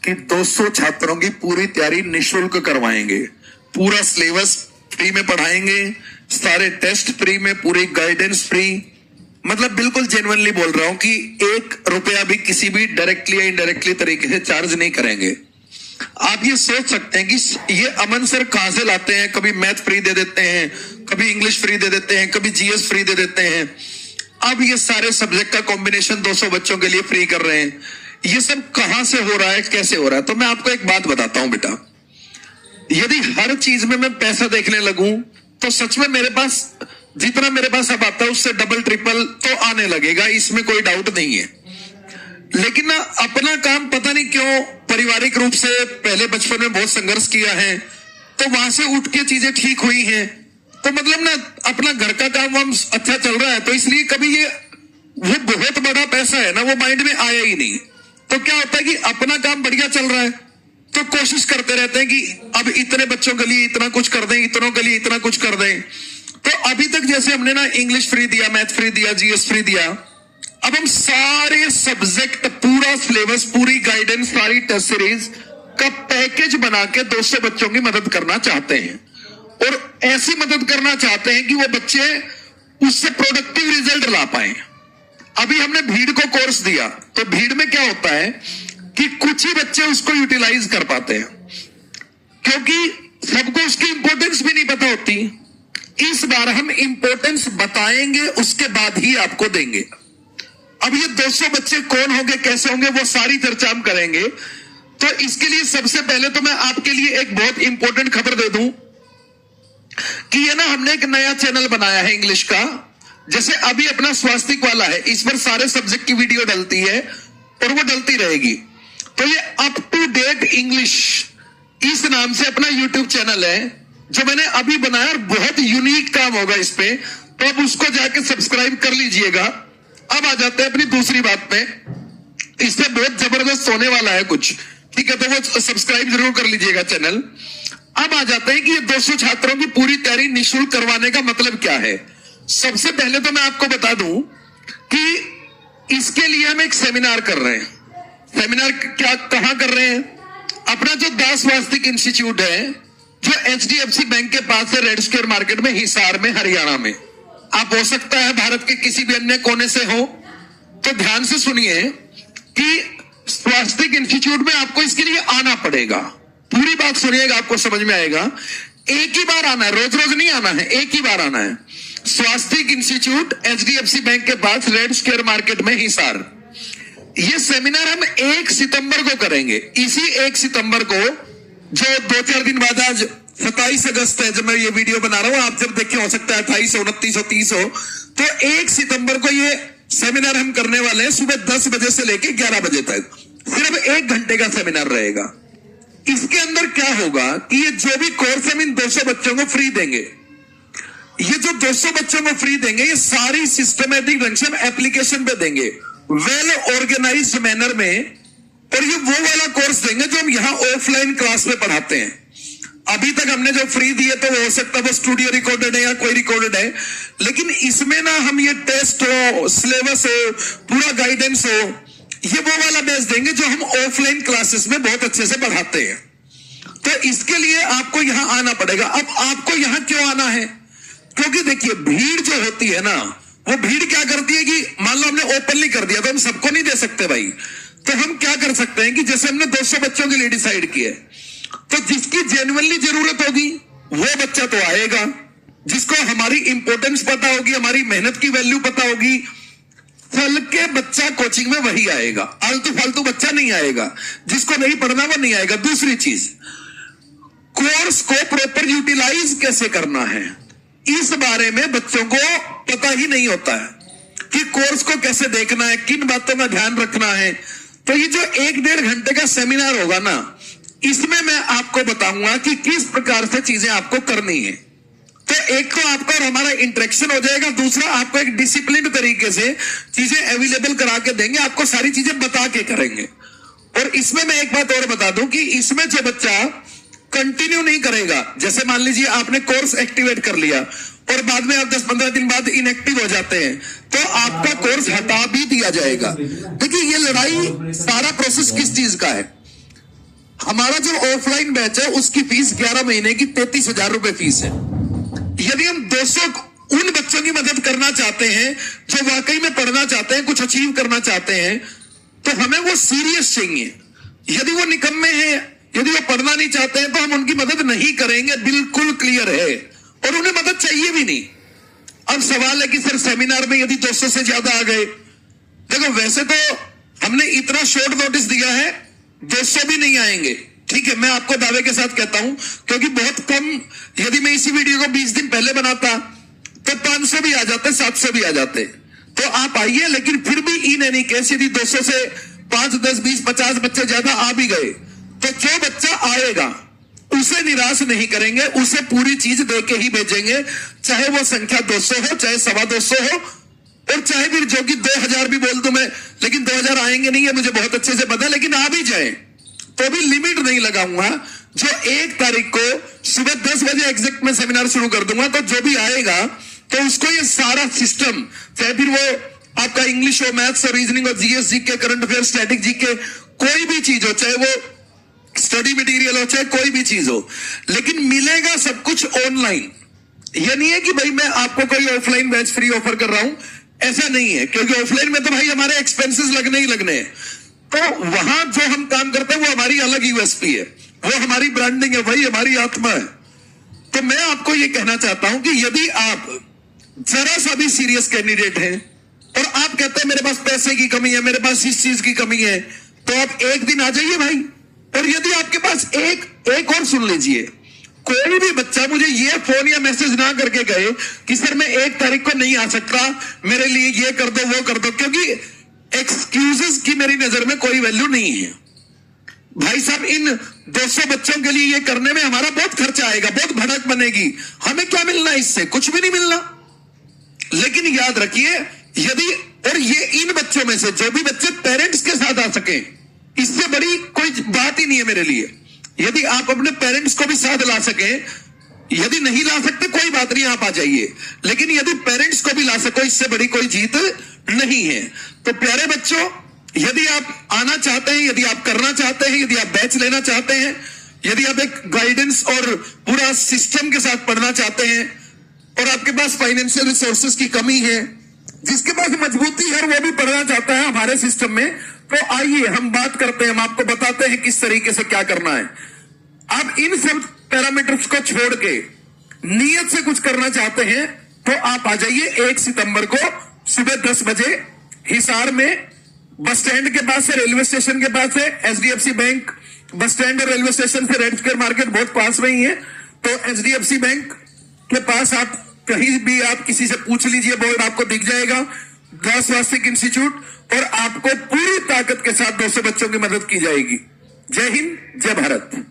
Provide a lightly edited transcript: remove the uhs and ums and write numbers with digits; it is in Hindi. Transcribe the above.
कि 200 छात्रों की पूरी तैयारी निशुल्क करवाएंगे, पूरा सिलेबस फ्री में पढ़ाएंगे, सारे टेस्ट फ्री में, पूरी गाइडेंस फ्री। मतलब बिल्कुल जेन्युइनली बोल रहा हूं कि 1 रुपया भी किसी भी डायरेक्टली या इनडायरेक्टली तरीके से चार्ज नहीं करेंगे। आप ये सोच सकते हैं कि ये अमन सर कहां से लाते हैं, कभी मैथ फ्री दे देते हैं, कभी इंग्लिश फ्री दे देते हैं, कभी जीएस फ्री दे देते हैं, अब ये सारे सब्जेक्ट का कॉम्बिनेशन 200 बच्चों के लिए फ्री कर रहे हैं। ये सब कहां से हो रहा है, कैसे हो रहा है? तो मैं आपको एक बात बताता हूं बेटा, यदि हर चीज में मैं पैसा देखने लगूं तो सच में मेरे पास जितना मेरे पास अब आता है उससे डबल ट्रिपल तो आने लगेगा, इसमें कोई डाउट नहीं है। लेकिन ना अपना काम पता नहीं क्यों पारिवारिक रूप से पहले बचपन में बहुत संघर्ष किया है, तो वहां से उठ के चीजें ठीक हुई हैं, तो मतलब ना अपना घर का काम वाम अच्छा चल रहा है, तो इसलिए कभी ये वो बहुत बड़ा पैसा है ना वो माइंड में आया ही नहीं। तो क्या होता है कि अपना काम बढ़िया चल रहा है तो कोशिश करते रहते हैं कि अब इतने बच्चों के लिए इतना कुछ कर दें, इतनों के लिए इतना कुछ कर दें। तो अभी तक जैसे हमने ना इंग्लिश फ्री दिया, मैथ फ्री दिया, जीएस फ्री दिया, अब हम सारे सब्जेक्ट, पूरा सिलेबस, पूरी गाइडेंस, सारी टेस्ट सीरीज का पैकेज बना के 200 बच्चों की मदद करना चाहते हैं। और ऐसी मदद करना चाहते हैं कि वो बच्चे उससे प्रोडक्टिव रिजल्ट ला पाए। अभी हमने भीड़ को कोर्स दिया, तो भीड़ में क्या होता है कि कुछ ही बच्चे उसको यूटिलाइज कर पाते हैं, क्योंकि सबको उसकी इंपॉर्टेंस भी नहीं पता होती। इस बार हम इंपॉर्टेंस बताएंगे, उसके बाद ही आपको देंगे। अब ये 200 बच्चे कौन होंगे, कैसे होंगे, वो सारी चर्चा हम करेंगे। तो इसके लिए सबसे पहले तो मैं आपके लिए एक बहुत इंपॉर्टेंट खबर दे दूं कि ये ना हमने एक नया चैनल बनाया है इंग्लिश का। जैसे अभी अपना स्वास्तिक वाला है, इस पर सारे सब्जेक्ट की वीडियो डलती है और वो डलती रहेगी। तो ये अप टू डेट इंग्लिश इस नाम से अपना यूट्यूब चैनल है जो मैंने अभी बनाया, और बहुत यूनिक काम होगा इस पे, तो आप उसको जाके सब्सक्राइब कर लीजिएगा। अब आ जाते हैं अपनी दूसरी बात पे, इससे बहुत जबरदस्त होने वाला है कुछ, ठीक है, तो वो सब्सक्राइब जरूर कर लीजिएगा चैनल। अब आ जाते हैं कि ये 200 छात्रों की पूरी तैयारी निःशुल्क करवाने का मतलब क्या है। सबसे पहले तो मैं आपको बता दूं कि इसके लिए हम एक सेमिनार कर रहे हैं। सेमिनार क्या, कहां कर रहे हैं? अपना जो दास वास्तिक इंस्टीट्यूट है, जो एचडीएफसी बैंक के पास है, रेड स्क्वायर मार्केट में, हिसार में, हरियाणा में। आप हो सकता है भारत के किसी भी अन्य कोने से हो, तो ध्यान से सुनिए कि स्वास्तिक इंस्टीट्यूट में आपको इसके लिए आना पड़ेगा। पूरी बात सुनिएगा, आपको समझ में आएगा। एक ही बार आना है, रोज रोज नहीं आना है, एक ही बार आना है। स्वास्तिक इंस्टीट्यूट एचडीएफसी बैंक के पास, रेड स्क्वायर मार्केट में, हिसार। ये सेमिनार हम 1 सितंबर को करेंगे। इसी 1 सितंबर को, जो 2-4 दिन बाद, आज 27 अगस्त है जब मैं ये वीडियो बना रहा हूं, आप जब देखें हो सकता है 28 हो, 29 हो, 30 हो, तो 1 सितंबर को ये सेमिनार हम करने वाले हैं, सुबह 10 बजे से लेकर 11 बजे तक। सिर्फ 1 घंटे का सेमिनार रहेगा। इसके अंदर क्या होगा कि ये जो भी कोर्स हम इन 200 बच्चों को फ्री देंगे, ये जो 200 बच्चों को फ्री देंगे, ये सारी सिस्टमेटिक ढंग से एप्लीकेशन पे देंगे, वेल ऑर्गेनाइज्ड मैनर में। और ये वो वाला कोर्स देंगे जो हम यहाँ ऑफलाइन क्लास में पढ़ाते हैं। अभी तक हमने जो फ्री दिए तो वो हो सकता है वो स्टूडियो रिकॉर्डेड है या कोई रिकॉर्डेड है, लेकिन इसमें ना हम ये टेस्ट हो, सिलेबस हो, पूरा गाइडेंस हो, ये वो वाला बेस देंगे जो हम ऑफलाइन क्लासेस में बहुत अच्छे से पढ़ाते हैं। तो इसके लिए आपको यहाँ आना पड़ेगा। अब आपको यहाँ क्यों आना है? क्योंकि देखिए भीड़ जो होती है ना, वो भीड़ क्या करती है कि मान लो हमने ओपनली कर दिया तो हम सबको नहीं दे सकते भाई। तो हम क्या कर सकते हैं कि जैसे हमने 200 बच्चों के लिए डिसाइड किया, तो जिसकी जेन्युइनली जरूरत होगी वो बच्चा तो आएगा, जिसको हमारी इंपॉर्टेंस पता होगी, हमारी मेहनत की वैल्यू पता होगी, फल के बच्चा कोचिंग में वही आएगा, आलतू फालतू बच्चा नहीं आएगा, जिसको नहीं पढ़ना वो नहीं आएगा। दूसरी चीज, कोर्स को प्रॉपर यूटिलाइज कैसे करना है, इस बारे में बच्चों को पता ही नहीं होता है कि कोर्स को कैसे देखना है, किन बातों का ध्यान रखना है। तो ये जो 1-1.5 घंटे का सेमिनार होगा ना, इसमें मैं आपको बताऊंगा कि किस प्रकार से चीजें आपको करनी है। तो एक तो आपका और हमारा इंटरेक्शन हो जाएगा, दूसरा आपको एक डिसिप्लिन तरीके से चीजें अवेलेबल करा के देंगे, आपको सारी चीजें बता के करेंगे। और इसमें मैं एक बात और बता दूं कि इसमें जो बच्चा कंटिन्यू नहीं करेगा, जैसे मान लीजिए आपने कोर्स एक्टिवेट कर लिया और बाद में आप 10-15 दिन बाद इनएक्टिव हो जाते हैं, तो आपका कोर्स हटा भी दिया जाएगा। देखिए ये लड़ाई, सारा प्रोसेस किस चीज का है? हमारा जो ऑफलाइन बैच है उसकी फीस 11 महीने की 33,000 रुपए फीस है। यदि हम 200 उन बच्चों की मदद करना चाहते हैं जो वाकई में पढ़ना चाहते हैं, कुछ अचीव करना चाहते हैं, तो हमें वो सीरियस चाहिए। यदि वो निकम्मे हैं, यदि वो पढ़ना नहीं चाहते हैं, तो हम उनकी मदद नहीं करेंगे, बिल्कुल क्लियर है, और उन्हें मदद चाहिए भी नहीं। अब सवाल है कि सर सेमिनार में यदि 200 से ज्यादा आ गए, देखो वैसे तो हमने इतना शॉर्ट नोटिस दिया है, 200 भी नहीं आएंगे, ठीक है, मैं आपको दावे के साथ कहता हूं, क्योंकि बहुत कम, यदि मैं इसी वीडियो को 20 दिन पहले बनाता तो 500 भी आ जाते, 700 भी आ जाते। तो आप आइए, लेकिन फिर भी इन एनी केस यदि 200 से 5, 10, 20, 50 बच्चे ज्यादा आ भी गए, तो जो बच्चा आएगा उसे निराश नहीं करेंगे, उसे पूरी चीज दे के ही भेजेंगे, चाहे वो संख्या 200 हो, चाहे 225 हो, और चाहे फिर जो कि 2000 भी बोल दूं मैं, लेकिन 2000 आएंगे नहीं है, मुझे बहुत अच्छे से पता है, लेकिन आ भी जाए तो भी लिमिट नहीं लगाऊंगा। जो 1 तारीख को सुबह 10 बजे एग्जैक्ट में सेमिनार शुरू कर दूंगा, तो जो भी आएगा तो उसको ये सारा सिस्टम, चाहे फिर वो आपका इंग्लिश हो, मैथ्स हो, रीजनिंग हो, GS, GK, current affair, static GK, कोई भी चीज हो, चाहे वो स्टडी मटेरियल हो, चाहे कोई भी चीज हो, लेकिन मिलेगा सब कुछ ऑनलाइन। यह नहीं है कि भाई मैं आपको कोई ऑफलाइन बैच फ्री ऑफर कर रहा हूं, ऐसा नहीं है, क्योंकि ऑफलाइन में तो भाई हमारे एक्सपेंसेस लगने ही लगने हैं। तो वहां जो हम काम करते हैं वो हमारी अलग यूएसपी है, वो हमारी ब्रांडिंग है, वही हमारी आत्मा है। तो मैं आपको ये कहना चाहता हूं कि यदि आप जरा सा भी सीरियस कैंडिडेट हैं और आप कहते हैं मेरे पास पैसे की कमी है, मेरे पास इस चीज की कमी है, तो आप एक दिन आ जाइए भाई। और यदि आपके पास एक और सुन लीजिए, कोई भी बच्चा मुझे ये फोन या मैसेज ना करके गए कि सर मैं 1 तारीख को नहीं आ सकता, मेरे लिए ये कर दो, वो कर दो, क्योंकि एक्सक्यूजेस की मेरी नजर में कोई वैल्यू नहीं है। भाई साहब, इन 200 बच्चों के लिए ये करने में हमारा बहुत खर्चा आएगा, बहुत भड़क बनेगी, हमें क्या मिलना इससे? कुछ भी नहीं मिलना। लेकिन याद रखिए, यदि और ये इन बच्चों में से जो भी बच्चे पेरेंट्स के साथ आ सके, इससे बड़ी कोई बात ही नहीं है मेरे लिए। यदि आप अपने पेरेंट्स को भी साथ ला सके, यदि नहीं ला सकते कोई बात नहीं, आप आ जाइए, लेकिन यदि पेरेंट्स को भी ला सको, इससे बड़ी कोई जीत नहीं है। तो प्यारे बच्चों, यदि आप आना चाहते हैं, यदि आप करना चाहते हैं, यदि आप बैच लेना चाहते हैं, यदि आप एक गाइडेंस और पूरा सिस्टम के साथ पढ़ना चाहते हैं, और आपके पास फाइनेंशियल रिसोर्सेज की कमी है, जिसके पास मजबूती है वो भी पढ़ना चाहता है हमारे सिस्टम में, तो आइए हम बात करते हैं, हम आपको बताते हैं किस तरीके से क्या करना है। आप इन सब पैरामीटर्स को छोड़ के नियत से कुछ करना चाहते हैं, तो आप आ जाइए 1 सितंबर को सुबह 10 बजे हिसार में, बस स्टैंड के पास से, रेलवे स्टेशन के पास से, एचडीएफसी बैंक बस स्टैंड और रेलवे स्टेशन से रेड स्क्वायर मार्केट बहुत पास में ही है। तो एचडीएफसी बैंक के पास आप कहीं भी आप किसी से पूछ लीजिए, बोर्ड आपको दिख जाएगा, द स्वास्तिक इंस्टीट्यूट, और आपको पूरी ताकत के साथ 200 बच्चों की मदद की जाएगी। जय हिंद, जय भारत।